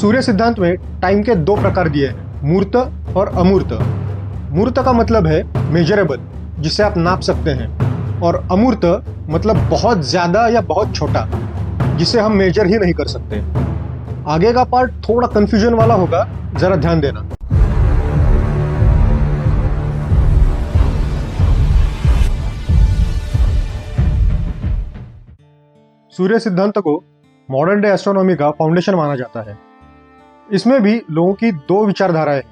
सूर्य सिद्धांत में टाइम के दो प्रकार दिए हैं, मूर्त और अमूर्त। मूर्त का मतलब है मेजरेबल, जिसे आप नाप सकते हैं, और अमूर्त मतलब बहुत ज्यादा या बहुत छोटा, जिसे हम मेजर ही नहीं कर सकते। आगे का पार्ट थोड़ा कंफ्यूजन वाला होगा, जरा ध्यान देना। सूर्य सिद्धांत को मॉडर्न डे एस्ट्रोनॉमी का फाउंडेशन माना जाता है। इसमें भी लोगों की दो विचारधाराएं हैं।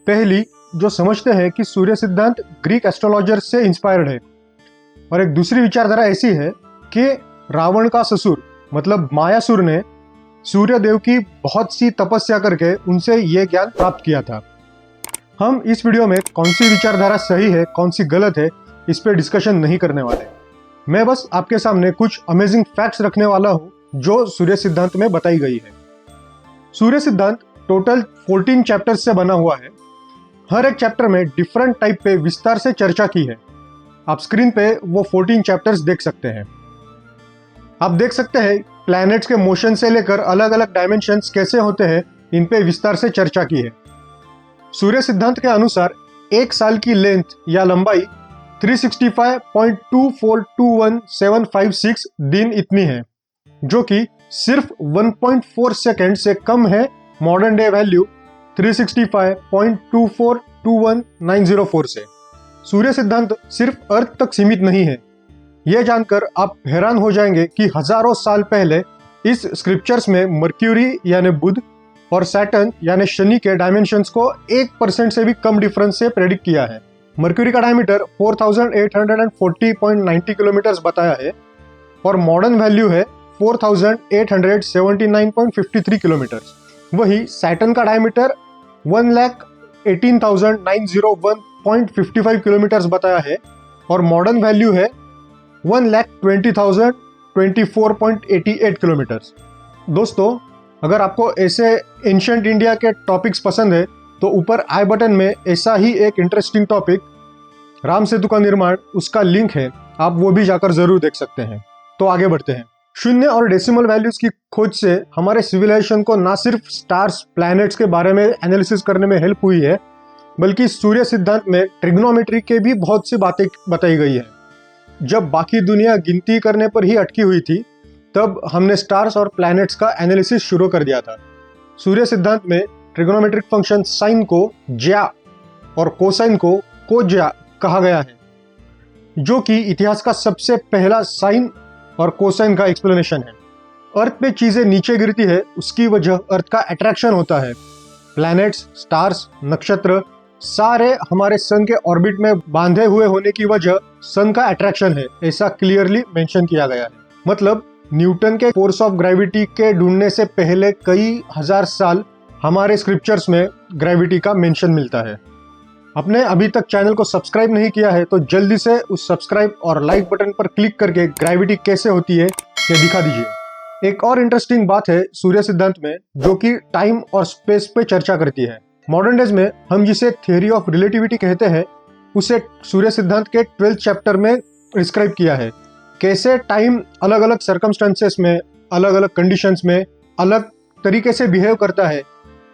पहली, जो समझते हैं कि सूर्य सिद्धांत ग्रीक एस्ट्रोलॉजर से इंस्पायर्ड है, और एक दूसरी विचारधारा ऐसी है कि रावण का ससुर मतलब मायासुर ने सूर्य देव की बहुत सी तपस्या करके उनसे ये ज्ञान प्राप्त किया था। हम इस वीडियो में कौन सी विचारधारा सही है, कौन सी गलत है, इस पे डिस्कशन नहीं करने वाले। मैं बस आपके सामने कुछ अमेजिंग फैक्ट्स रखने वाला हूं जो सूर्य सिद्धांत में बताई गई है। सूर्य सिद्धांत टोटल 14 चैप्टर्स से बना हुआ है। हर एक चैप्टर में डिफरेंट टाइप पे विस्तार से चर्चा की है। आप स्क्रीन पे वो 14 चैप्टर्स देख सकते हैं। आप देख सकते हैं प्लैनेट्स के मोशन से लेकर अलग अलग डायमेंशंस कैसे होते हैं, इन पे विस्तार से चर्चा की है। सूर्य सिद्धांत के अनुसार एक साल की लेंथ या लंबाई 365.2421,756 दिन इतनी है, जो कि सिर्फ 1.4 सेकेंड से कम है मॉडर्न डे वैल्यू 365.2421,904 से। सूर्य सिद्धांत सिर्फ अर्थ तक सीमित नहीं है। यह जानकर आप हैरान हो जाएंगे कि हजारों साल पहले इस स्क्रिप्चर्स में मर्क्यूरी यानी बुध और सैटर्न यानी शनि के डायमेंशंस को 1% से भी कम डिफरेंस से प्रेडिक्ट किया है। मर्क्यूरी का डायमीटर 4840.90 किलोमीटर बताया है और मॉडर्न वैल्यू है 4879.53 किलोमीटर। वही सैटर्न का डायमीटर 1,18,901.55 किलोमीटर बताया है और मॉडर्न वैल्यू है 1,20,024.88 किलोमीटर। दोस्तों, अगर आपको ऐसे एंशिएंट इंडिया के टॉपिक्स पसंद है तो ऊपर आई बटन में ऐसा ही एक इंटरेस्टिंग टॉपिक राम सेतु का निर्माण, उसका लिंक है, आप वो भी जाकर जरूर देख सकते हैं। तो आगे बढ़ते हैं। शून्य और डेसिमल वैल्यूज की खोज से हमारे सिविलाइजेशन को ना सिर्फ स्टार्स, प्लैनेट्स के बारे में एनालिसिस करने में हेल्प हुई है, बल्कि सूर्य सिद्धांत में ट्रिग्नोमेट्री के भी बहुत सी बातें बताई गई है। जब बाकी दुनिया गिनती करने पर ही अटकी हुई थी, तब हमने स्टार्स और प्लैनेट्स का एनालिसिस शुरू कर दिया था। सूर्य सिद्धांत में ट्रिग्नोमेट्रिक फंक्शन साइन को ज्या और कोसाइन को कोज्या कहा गया है, जो कि इतिहास का सबसे पहला साइन और कोसाइन का एक्सप्लेनेशन है। अर्थ पे चीजें नीचे गिरती है, उसकी वजह अर्थ का अट्रैक्शन होता है। प्लैनेट्स, स्टार्स, नक्षत्र सारे हमारे सन के ऑर्बिट में बांधे हुए होने की वजह सन का अट्रैक्शन है, ऐसा क्लियरली मेंशन किया गया है। मतलब न्यूटन के फोर्स ऑफ ग्रेविटी के ढूंढने से पहले कई हजार साल हमारे स्क्रिप्चर्स में ग्रेविटी का मेंशन मिलता है। आपने अभी तक चैनल को सब्सक्राइब नहीं किया है तो जल्दी से उस सब्सक्राइब और लाइक बटन पर क्लिक करके ग्रेविटी कैसे होती है ये दिखा दीजिए। एक और इंटरेस्टिंग बात है सूर्य सिद्धांत में, जो कि टाइम और स्पेस पे चर्चा करती है। मॉडर्न डेज में हम जिसे थियरी ऑफ रिलेटिविटी कहते हैं, उसे सूर्य सिद्धांत के 12th चैप्टर में डिस्क्राइब किया है। कैसे टाइम अलग अलग सर्कमस्टेंसेस में, अलग अलग कंडीशंस में अलग तरीके से बिहेव करता है,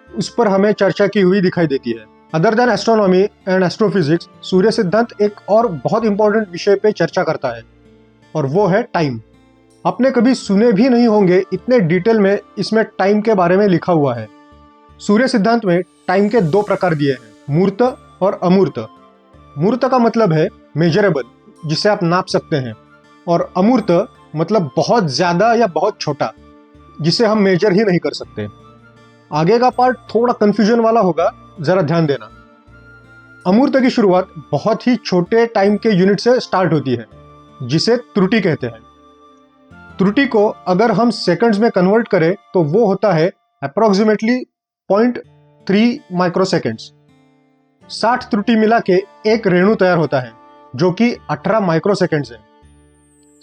उस पर हमें चर्चा की हुई दिखाई देती है। Other than astronomy and astrophysics, Surya Siddhanta एक और बहुत इंपॉर्टेंट विषय पे चर्चा करता है, और वो है टाइम। आपने कभी सुने भी नहीं होंगे इतने डिटेल में इसमें टाइम के बारे में लिखा हुआ है। सूर्य सिद्धांत में टाइम के दो प्रकार दिए हैं, मूर्त और अमूर्त। मूर्त का मतलब है मेजरेबल, जिसे आप नाप सकते हैं, और अमूर्त मतलब बहुत ज्यादा या बहुत छोटा, जिसे हम मेजर ही नहीं कर सकते। आगे का पार्ट थोड़ा कंफ्यूजन वाला होगा, जरा ध्यान देना। अमूर्त की शुरुआत बहुत ही छोटे टाइम के यूनिट से स्टार्ट होती है, जिसे त्रुटि कहते हैं। त्रुटि को अगर हम सेकंड्स में कन्वर्ट करें तो वो होता है अप्रोक्सीमेटली 0.3 माइक्रोसेकंड्स। 60 त्रुटि मिला के एक रेणु तैयार होता है, जो कि 18 माइक्रोसेकंड्स है।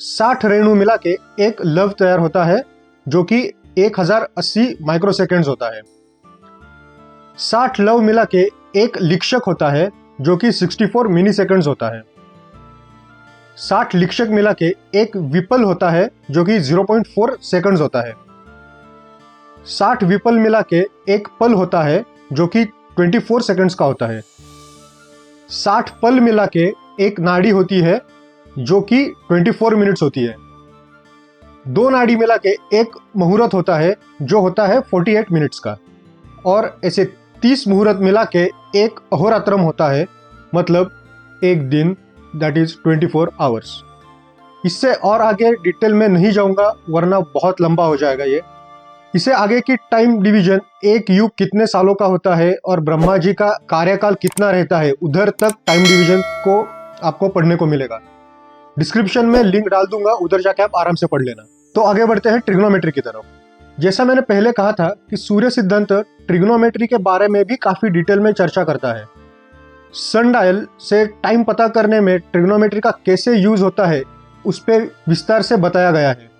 60 रेणु मिला के एक लव तैयार होता है, जो कि 1080 माइक्रोसेकंड्स होता है। 60 लव मिला के एक लिक्षक होता है, जो कि 64 मिली सेकंड्स होता है। 60 लिक्षक मिला के एक विपल होता है, जो कि 0.4 सेकंड्स होता है। 60 विपल मिला के एक पल होता है जो कि 24 सेकंड्स का होता है। 60 पल मिला के एक नाड़ी होती है जो कि 24 मिनट्स होती है। 2 नाड़ी मिला के एक मुहूर्त होता है जो होता है 48 मिनट्स का। और ऐसे 30 मुहूर्त मिला के एक अहोरात्रम होता है, मतलब एक दिन, दैट इज 24 आवर्स। इससे और आगे डिटेल में नहीं जाऊंगा वरना बहुत लंबा हो जाएगा ये। इसे आगे की टाइम डिवीजन, एक युग कितने सालों का होता है और ब्रह्मा जी का कार्यकाल कितना रहता है, उधर तक टाइम डिवीजन को आपको पढ़ने को मिलेगा। डिस्क्रिप्शन में लिंक डाल दूंगा, उधर जाके आप आराम से पढ़ लेना। तो आगे बढ़ते हैं ट्रिग्नोमेट्री की तरफ। जैसा मैंने पहले कहा था कि सूर्य सिद्धांत ट्रिग्नोमेट्री के बारे में भी काफी डिटेल में चर्चा करता है। सनडायल से टाइम पता करने में ट्रिग्नोमेट्री का कैसे यूज होता है उस पर विस्तार से बताया गया है।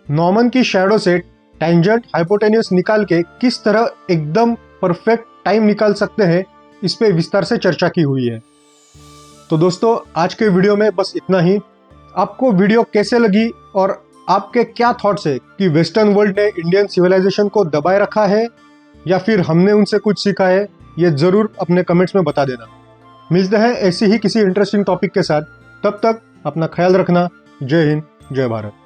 नॉर्मन की शैडो से टेंजेंट हाइपोटेन्यूस निकाल के किस तरह एकदम परफेक्ट टाइम निकाल सकते हैं, इस पे विस्तार से चर्चा की हुई है। तो दोस्तों, आज के वीडियो में बस इतना ही। आपको वीडियो कैसे लगी और आपके क्या थॉट्स है कि वेस्टर्न वर्ल्ड ने इंडियन सिविलाइजेशन को दबाए रखा है या फिर हमने उनसे कुछ सीखा है, ये जरूर अपने कमेंट्स में बता देना। मिलते हैं ऐसी ही किसी इंटरेस्टिंग टॉपिक के साथ। तब तक अपना ख्याल रखना। जय हिंद, जय भारत।